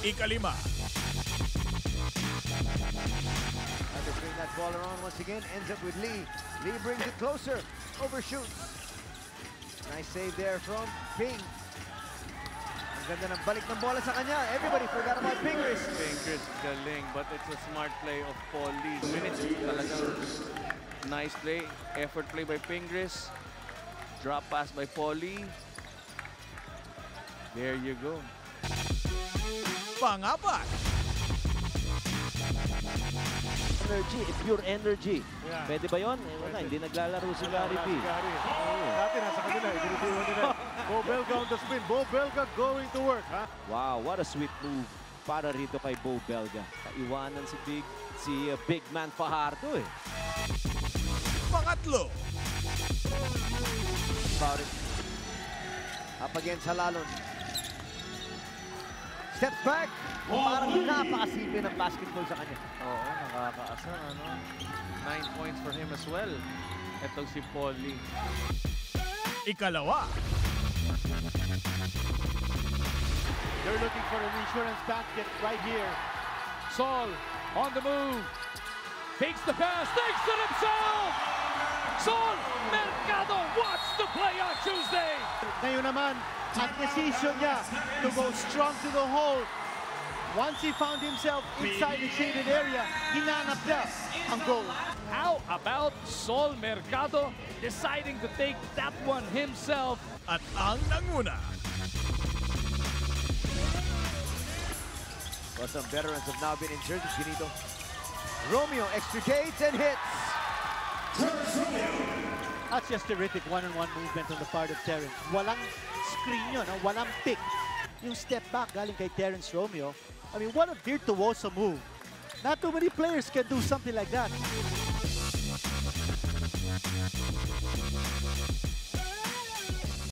Ikalima. They bring that ball around once again. Ends up with Lee. Lee brings it closer. Overshoots. Nice save there from Ping. Ang ganda ng balik ng bola sa kanya. Everybody forgot about Pingris. Pingris galing, but it's a smart play of Paul Lee. Minutes talagang nice play. Effort play by Pingris. Drop pass by Paul Lee. There you go. Pangapat. Energy, it's pure energy. Yeah. Pwede ba yun? Eh, wala, hindi naglalaro si Gary P. Dati nasa kanila, ibinibiwan nila. Bo Belga on the spin. Bo Belga going to work, ha? Wow, what a sweet move para rito kay Bo Belga. Kaiwanan si big man Fajardo eh. Pangatlo. About it. Up against Halalon. Steps back. Parang napakasimple ng basketball sa kanya. Oo, nakakaasa. 9 points for him as well. Itong si Paul Lee. Ikalawa. They're looking for an insurance basket right here. Saul on the move. Takes the pass. Thinks it himself. Saul Mercado wants to play on Tuesday. Ngayon naman, ang decision niya to go strong to the hole. Once he found himself inside the shaded area, hinanap niya ang goal. How about Saul Mercado deciding to take that one himself? At ang nanguna. Well, some veterans have now been inserted. Ginito. Romeo extricates and hits. That's just terrific one-on-one movement on the part of Terrence. Walang screen yun, no? Walang pick. Yung step back galing kay Terrence Romeo. I mean, what a virtuoso move. Not too many players can do something like that.